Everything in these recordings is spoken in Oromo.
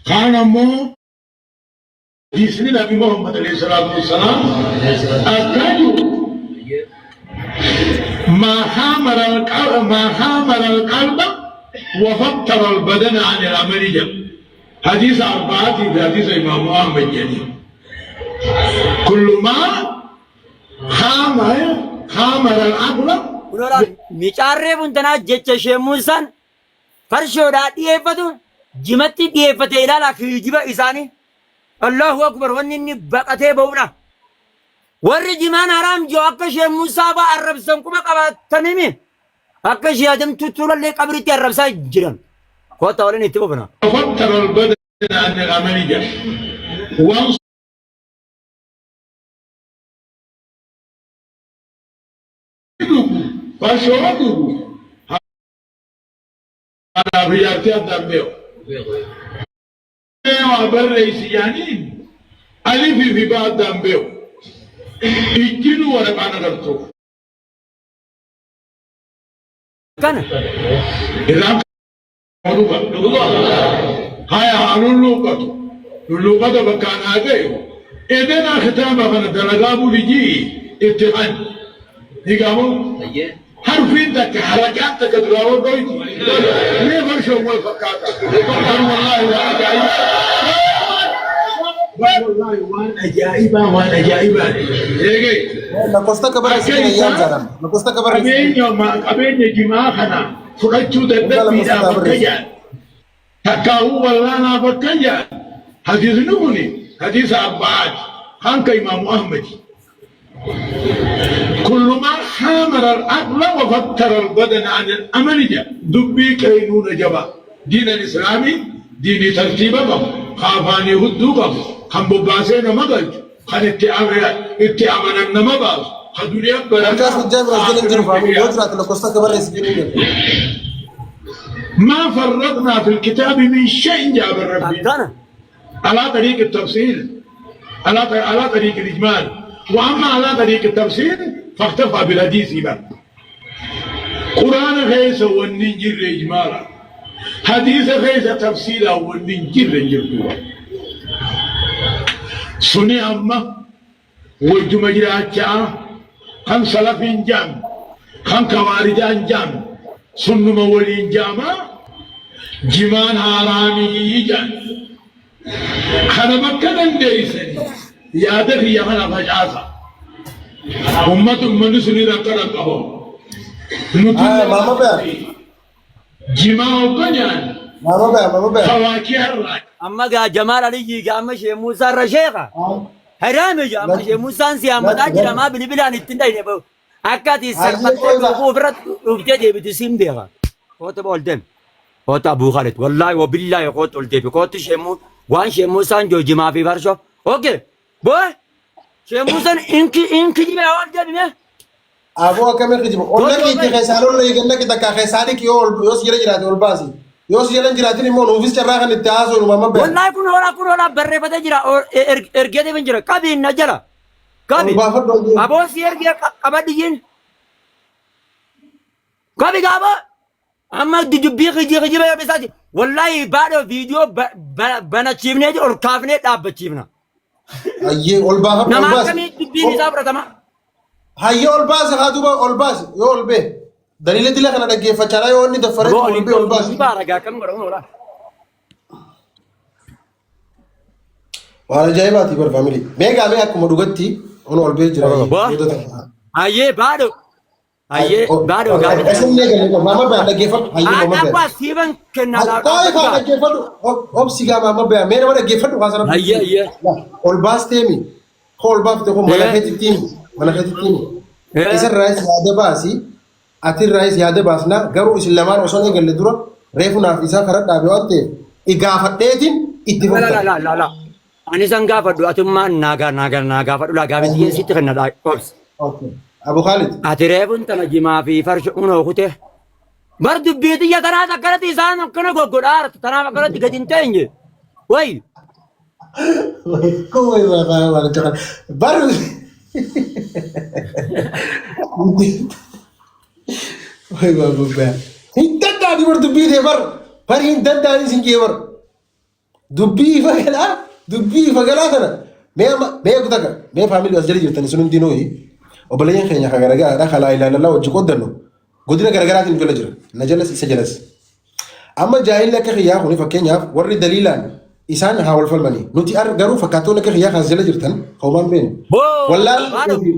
كان مو جسم نبي محمد عليه الصلاة والسلام أكانوا ما حامل القلب وفطر البدن عن العمل جم حديث أربعة في حديث إمام أحمد جني كل ما حامل العقل ميچارري بنتنا جچ شيموسان فرشودا ديفتو جمتي ديفته الى لا خيجبا إساني الله أكبر ونني بقته بونا ور جمان حرام جو اكش موسى با عرب سنكما قبتنمي اكش يادم تطول لي قبرتي عرب سا جيران كوتا ولن يتبونا وفطر البدن عن العمل جم فشوده أنا بيارتي أدميو وابر رئيسيانين ألف في بعض أدميو إجنو ورقانا قلتو كان إذا مدوبا هاي لولوقتو بكان هذيو إذن ختامة فندلقابو لجي اتحان يقامو حرفين ذاك حركات ذاك دراور دويتي ليه فرشوا موافقاتا والله وانا جائبة ايه نقصت كبر سنين ايام زلمه نقصت كبر أبين جماعة خنا فرجو تدبي لا بكيا تكاو والله لا بكيا حديث نوني حديث عباد هانك إمام أحمد كل ما حامر العقل وفطر البدن عن الأمل جاء دبي كينون جبا دين الإسلامي دين ترتيبه خافاني هدوكم خم بباسين مغج خن اتعامنا مباس خدوني أكبر كاس الجامع رجل الجنوب وجرات نقصت كبر سنين ما فرطنا في الكتاب من شيء جاب ربي على طريق التفصيل على طريق الإجمال وأما على طريق التفسير فاختفى بالحديث بقى قرآن غيث والنجر إجمالا حديث غيث تفسيرا والنجر جرقوا سني أما والجمجرات جاء خان سلفين جام خان كوارجان جام سن مولين جاما جمان حرامي جام خانا مكنا ديسني يادك يا خنا فجاسة أمة من سني ركنا كهو ماما بيا جماعة كنيان ماما بيا خواكي الرأي أما جا جمال علي جا أما شيء موسى الرشيقة حرام يا أما شيء موسى سيامة أجر ما بني بلان التندين يبو أكاد يسرقت وفرت وبتدي بتسيم بيها قوت بولدم قوت أبو خالد والله وبالله قوت ولدي قوت شيء وان شيء موسى جو جماعة في برشة أوكي بوه شيء موسى إنك دي ما أول جاب مه أبو كم يخرج ولا كي تخسرون لا يجنا كي تكخساري كي يوس يلا جراتي والباسي يوس يلا جراتي نمو نوفيس شراها نتاعه وماما بيا والله كون ولا بري بده جرا إرجع ده بنجرا كابي نجرا كابي أبو سير كي كابدين كابي كابا أما دجبي خجي بيا بساتي والله بعد فيديو بنا تشيفنا اور كافنة تاب تشيفنا أيه والباس نما كمي دجبي نساب رتما هاي والباس هادوبا والباس يولبه دليل دي لك أنا دقيقة فشلا يوني دفرت والبه والباس بارك كم قرون ولا وانا جاي باتي بر فاميلي ميغا مي اكو مدوغتي اون والبه جرا أيه بعد أيه بعد اسم نيغا ماما بيا دقيقة فت هاي ماما أنا بيا بسيبن كنا كاي كا دقيقة فت اوب سيغا ماما بيا ميرا ولا دقيقة فت واسرا أيه والباس تيمي هول باف تكو ملكتي تيمي إذا الرئيس هذا باسي أتي الرئيس هذا باسنا قالوا إسلامار وصلنا قال لدورا ريفنا في إذا خرج دابيوتة إجافة تيتين اتفاق لا أنا سانغا فدو أتوما ناغا فدو لا غابي دي سيت خنا لا أوبس أوكي أبو خالد أتريبون تنجما في فرش أنو خوته برد بيتي يا ترى ذكرت إنسان كنا غودار ترى ذكرت قدين تاني وي كوي ما جرا بارو وي بابا انت دادي برد بيتي بر فرين دادي سينجي بر dubbii fagalaa kana mee kutaka mee faamilii as jala jirtan sun hundi nooyi obboleeyyan keenya kan garagaraadha kalaa ilaalallaa hojii qoddannu godina garagaraatiin jala jira na jalas isa jalas amma jaahilli akka kiyyaa kuni fakkeenyaaf warri daliilaan isaan haa wal falmanii nuti garuu fakkaattoon akka kiyyaa kan jala jirtan hoomaan beenu wallaan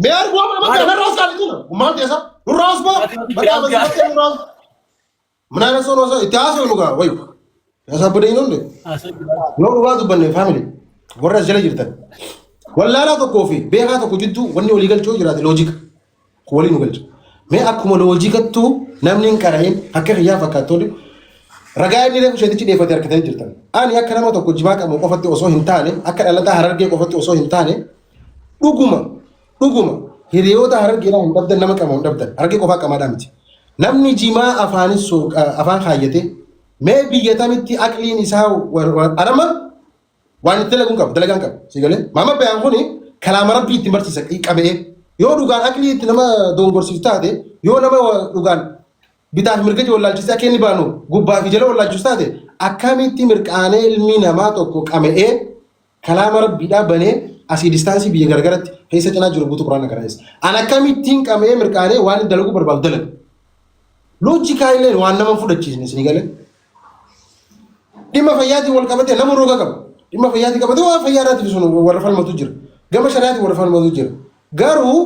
mee arguu amma narraas kaalitina ummaan teessa nurraas boo badaa basii nurraas منانا سونو سو اتاسو لغا وي يا بدين نون لو واد بن فاميلي ورا جلا جرتن ولا لا تو كوفي بيها تو كجدو وني وليغل تو جرات لوجيك ولي نغل مي اكو لوجيك تو نمنين كراين حكي يا فكاتو رغاي ني ريكو شدي دي فتر كتن جرتن ان يا كرامه تو كجبا كم قفتي اوسو هنتاني اكل الله هررغي قفتي اوسو هنتاني دوغوما هيريو تا هررغي لا هندبد نمك ام هندبد هررغي قفا كما دامتي namni jimaa afaanis afaan kaayyate mee biyya tamitti aqliin isaa arama waan itti dalagaan qabu sigalee maama bayaan kuni kalaama rabbii itti barsiisa qabee yoo dhugaan aqlii itti nama dongorsiif taate yoo nama dhugaan bitaaf mirga wallaalchise akka inni baanu gubbaa fi jala wallaalchise taate akkamitti mirqaanee ilmi namaa tokko qama'ee kalaama rabbiidhaa banee asii distaansii biyya garagaratti keessa cinaa jiru guutuu quraana karaayis an akkamittiin qama'ee mirqaanee waan dalagu barbaadu dalagu loojikaalee waan nama fudhachiisne isin galee dhimma fayyaati wal qabate nama roga qaba dhimma fayyaati qabate waa fayyaaraati sun warra falmatu jira gama shari'aati warra falmatu jira garuu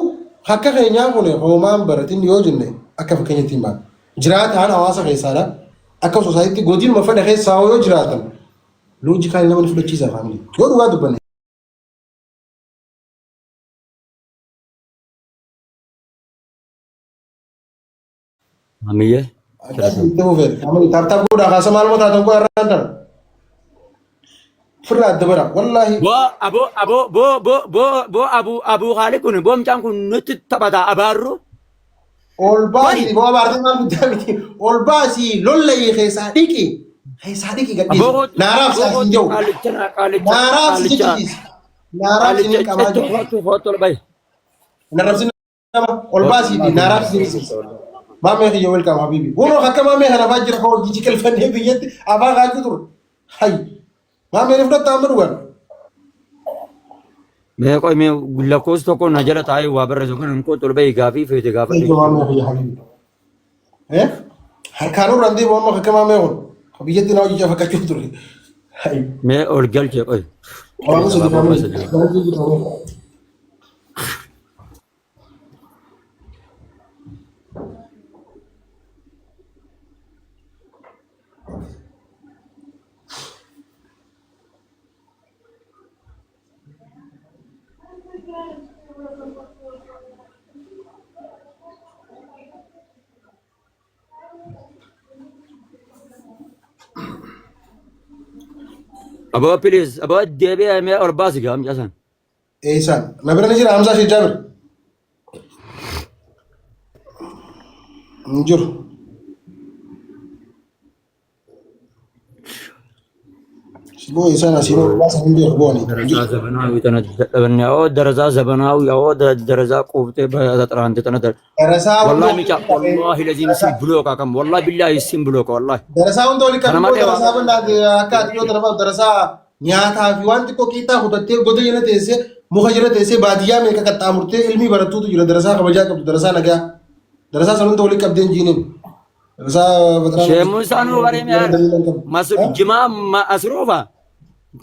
akka keenyaa kun hoomaan baratin yoo jenne akka fakkeenyatti himaa jiraataan hawaasa keessaadha akka sosaayitti godinuma fedha keessaa yoo jiraatan loojikaalee nama fudhachiisa faamilii yoo dhugaa dubbanne Amiyye. Itu ver. Kamu tartab udah kasih malam datang kau arrantar. Firad debara. Wallahi. Abu Khalid kun bom cang kun nutit tabata abaru. Olbasi bawa barang malu jamiti. Olbasi lollai khesadiki. Khesadiki gadis. Naraf sahinjau. Naraf sedikit. Naraf ini kamaju. Foto lebay. Naraf sini nama. Olbasi di naraf sedikit. Mame hiyo welcome habibi. Wono hakka mame hana fajira ko digital fande biyet aba gaaju tur. Hay. Mame rifda tamruwan. Me koy me lakos to ko najala taay wa bar zo kan ko tolbe gafi fete gafi. Mame hiyo habibi. Har kanu randi wono hakka mame hon. Biyet na uji jafaka tur. Hay. Me orgal che koy. Orang sedih kami. Aba please, aba debe me or basi gam jasan. Ehsan. Nabira nijir Hamza Sheikh Jabir. Njur. Sibo ihsan asibo basa hindi akboni. Daraza zabanawi tana dabanya o daraza zabanawi o daraza qufte ba tatrante tana dar. Darasa Wallahi mi cha wallahi lazim sim block akam wallahi billahi sim block wallahi. Darasa undo likan ko darasa banda akka dio tarafa darasa nyaata fi wanti ko kita hudatte godayna tese mukhajira tese badiya me ka katamurte ilmi baratu tu jira darasa kabaja ka darasa naga darasa sanun to likab den jinin darasa batra Shemu sanu bare me masud jima asrufa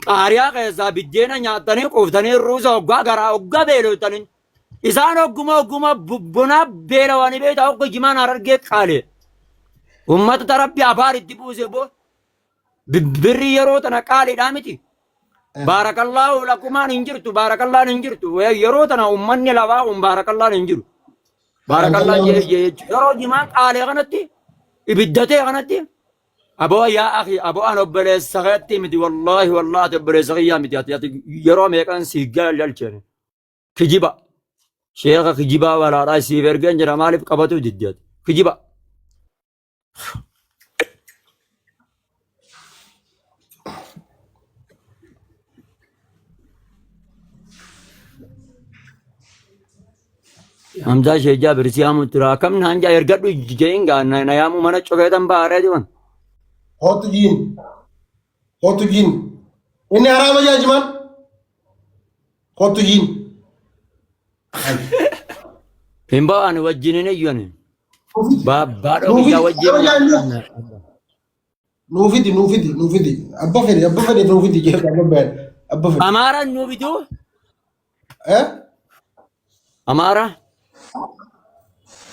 qaariya keessa biddeena nyaatanii quuftanii ruusa hoggaa garaa hoggaa beelotanii isaan hogguma buna beelawanii beektaa hogga jimaan harargee qaale ummata tarabbi afaan itti buuse boo birri yeroo tana qaaliidhaa miti baarakallaahu lakumaan hin jirtu baarakallaan hin jirtu yeroo tana ummanni lafaa kun baarakallaan hin jiru baarakallaan yeroo jimaan qaalee kanatti ibiddatee kanatti أبو يا أخي أبو أنا بلس سغتي مدي والله تبلس سغيا مدي أتي يروم يكان سيجال للشين كجيبا شيخ كجيبا ولا راسي فرجن جرا مالف قبضو جديد كجيبا همزة شيء جابر سيامو ترى كم نانجا يرجعوا جينغا نيامو منا شوكة تنبارة ديوان Hotugin. إني حرام يا جمال قلت جين Hin ba'an wajjinin iyyuu baadhoo نوفيدي biyyaa wajjin نوفيدي أبا فدي نوفيدي جيب أبا فدي Amaaraan nuu bituu إيه Amaara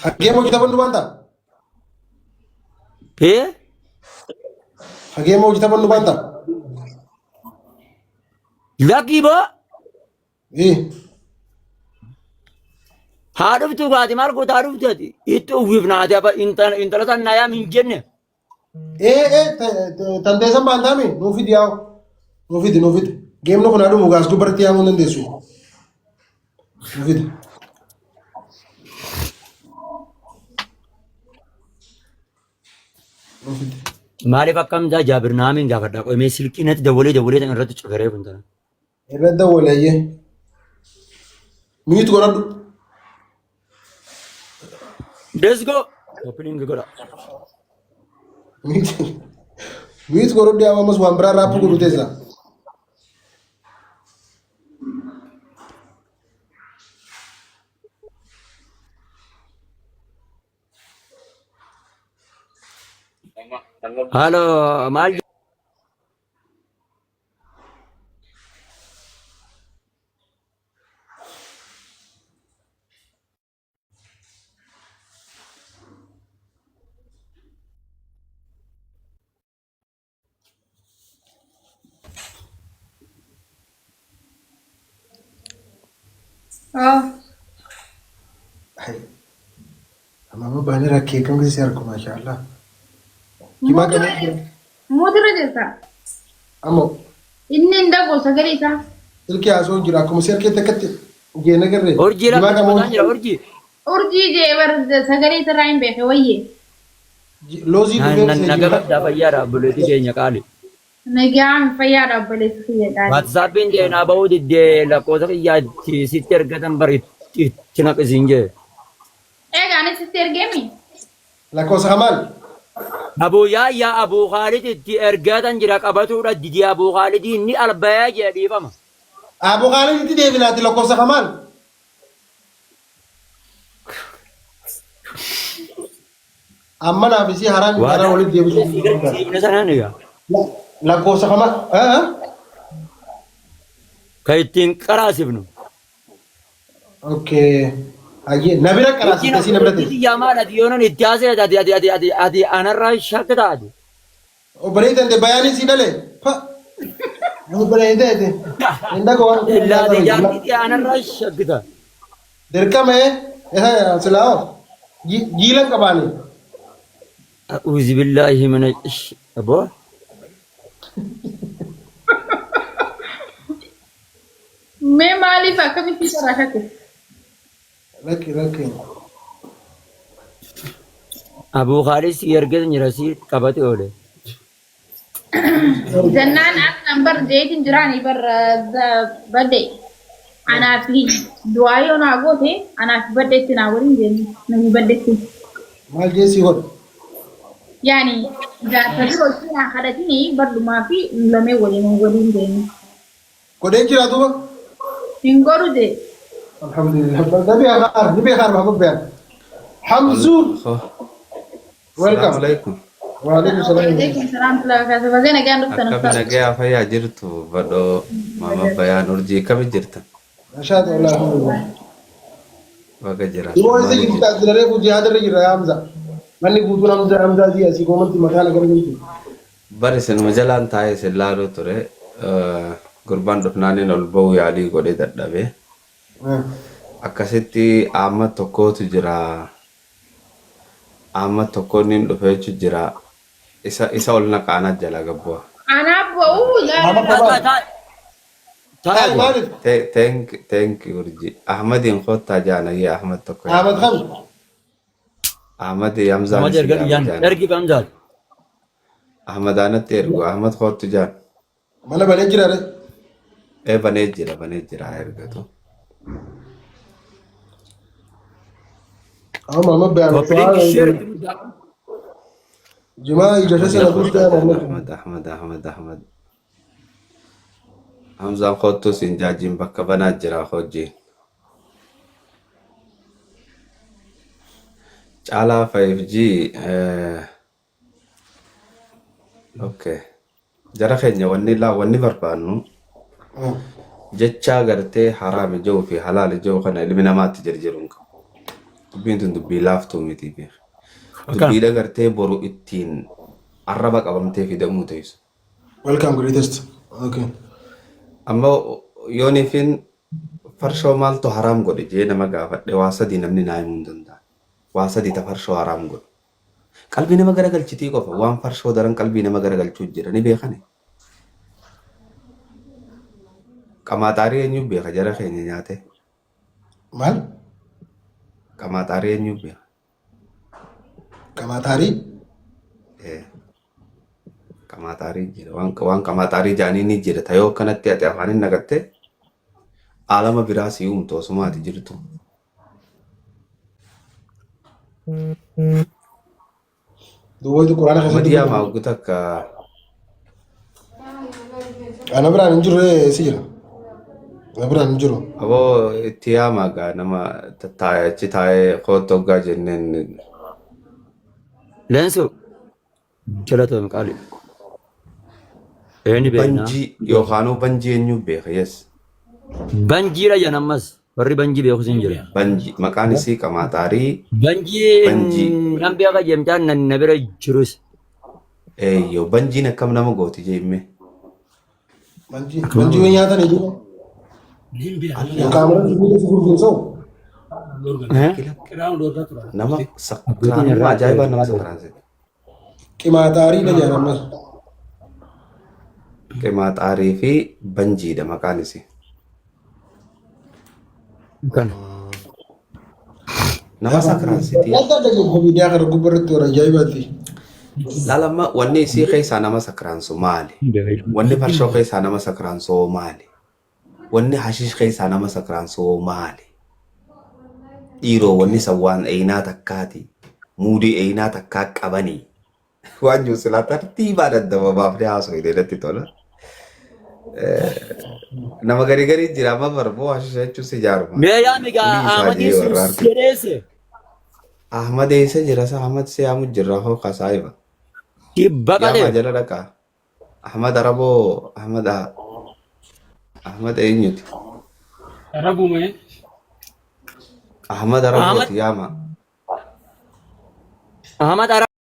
حكيمو كتاب النبانتا حكيمو كتاب النبانتا lakkii boo إيه haa dhuftuu baate maal goota haa dhufteeti itti uwwifnaate intala tan nayaam hin jenne إيه تندسا بانتامي نوفيدي ياو نوفيدي جيم نو كنا دوم غاس دوبرتي يامو نندسو نوفيدي maaliif akkamtaa jaabir naamiin gaafadhaa qo'imee silkii natti dawalee tan irratti cufaree kun tana الرد ولا إيه ميت قرد let's go opening godha ميت قرد يا ماما سوام برا رابو قرد تيزا halo maal ماما باني ركي كم كذي سيركم ما شاء الله كما كان Mootirra jirta. أمو Inni hin dhagu sagalee isaa. تلك يا زوج راكم سيركي تكتي جينا كرر urjii كما كان rakkataan jira urjii Urjii jee bar sagalee isarraa hin beeke wayyee. لوزي naga baddaa fayyaadha buleetii keenya qaali Nagaan fayyaadha obboleessi fayyadaadha. waatsaappiin deenaa bahuu diddee lakkoofsa kiyyaatti sitti ergatan bari itti naqisiin jee Egaa ani sitti ergeemi. لا كوسا كمال abuu yaayyaa abuu khaalid itti ergatan jira qabatuudha didii abuu khaalid inni albayaa jee dhiifama أبو خالد تدي بناتي لا كوسا كمال أما أنا في سي حرام حرام ولد دي بس siibna sanaan egaa لا كوسا كمال ka ittiin qaraasifnu أوكي أيه نبينا كلاس تسي نبينا تسي yaa maal ati yoonan itti haasee ati anarraa shakka taate وبريد أنت بياني سيدالي أنا بريد أنت عندك وان illaate jaartii anarraa shakki taate دركم إيه سلاو جيلان كباني أعوذ بالله من أبو Mee maaliif akkamitti sarara shakke? ركي أبو خالد يرجع نرسي كبته أوله Jannaan as nambar jeetiin jiraanii bar badde. Anaaf du'aa yoo naa goote anaaf baddeetti naa waliin deemu. Namni baddeetti. مال جيسي هون Yaani jaartatti hojii naa kadhatini bal'umaa fi lamee waliin deemu. كودين كيرا دوبا Hin godhu jee. الحمد لله نبي خار محبوب بيان حمزو Assalamu alaikum. وعليكم السلام Waalaikum salaam tulaa kaasa bagee nagaan dhuftan Akkami uffaatu. nagayaa fayyaa jirtu badhoo mama bayaan urjii kami jirta ما شاء الله الحمد لله baga jira. يوم إذا جبت أدلة ريبو جهاد الرجل يا حمزة ماني بودون حمزة زي أسي كومنتي مكان أقرب منتي Bari sin majalaan taa'ee sin laaluu ture gurbaan dhufnaaniin ol ba'uu yaalii godhee dadhabe. Akkasitti amma tokkootu jira. Amma tokkoon inni dhufee jira. Isa ol naqaanaa jala gabbu'a. Anaaf ba'uu yaa. تعال مالك Thank you urjii. Ahmadiin kottaa jaanagee Ahmad tokko. أحمد خمس Ahmad Yamzaan sama si erga jaana. ergi bamjaat Ahmadaanatti ergu Ahmad kottu jaan. مالا بنجرا ري Banee jira ergatu. أما ما بيان جماعة إذا شسنا دوش ده محمد Ahmad. Hamzaan kottu siin jaajin bakka banaa jira hojii. Caalaa 5G okay. Jara keenya wanni barbaannu jecha gartee haraami jiru fi halaali jiru kana ilmi namaatti jarjaruun qabu. Dubbiin tun dubbii laaftuu miti beeku. Dubbiidha gartee boru ittiin arraba qabamtee fidamuu teessu. Welcome greatest. Okay. Amma yoonifin farshoo maaltu haraam godhe jee nama gaafadhe waa sadii namni naa himuu hin danda'a. Waa sadii ta farshoo haraam godhe. Qalbii nama garagalchitii qofa waan farshoo daran qalbii nama garagalchuu jira ni beekane. Qamaaxaarii eenyu beeka jara keenya nyaate. Maal? Qamaaxaarii eenyu beeka. Qamaaxaarii? Qamaaxaarii jira waan qamaaxaarii jaanii ni jira tayoo kanatti ati afaanin nagatte alama biraa si uumtu osumaati jirtu. Duwwatu Quraana keessatti Madiyaa maawguta akka ana biraan hin jirre si jira. Ana biraan hin jiru. aboo itti yaamaagaa nama achi taa'ee kootti hoggaa jenneen Leensu jalatoom qaali. Eenyu beeknaa? banjii yookaanuu banjii eenyu beeka yes. Banjiidha jedhan ammas warri banjii beeku sin jira. Banjii maqaan isii qamaaxaarii Banjii Banjii. nan beeka jemtaan nan na bira jirus. eeyyoo banjiin akkam nama gooti jeemme. Banjii wayii nyaatan hedduu. Kaamera sibiila si gurgursa'u. Nama sakraanuma ajaa'ibaa nama sakraanse. Qimaaxaarii dha jedhan ammas. Qimaaxaarii fi banjiidha maqaan isii. Kana. Nama sakraansitii. Wanta adda miidiyaa kana gubbarratti warra ajaa'ibaatti. Laalama wanni isii keessaa nama sakraansu maali? Wanni farshoo keessaa nama sakraansu maali? Wanni hashish keessaa nama sakraansu maali? Dhiiroo wanni sawwaan eeyinaa takkaati. Muudii eeyinaa takkaa qabanii. Waan jiru silaa tartiibaan adda babaafnee haasoo hidheedatti tola. Nama garii jira amma barboo hashisha jechuun si jaaruma. Mee yaami gaa Ahmadii sun sireesse. Ahmad eessa jira sa Ahmad siyaamu jirra hoo kasaayiba. Kibba Yaama qadee. jala dhaqa. Ahmad Araboo Ahmad eenyuti? Arabume. Ahmad Arabooti yaama. Ahmad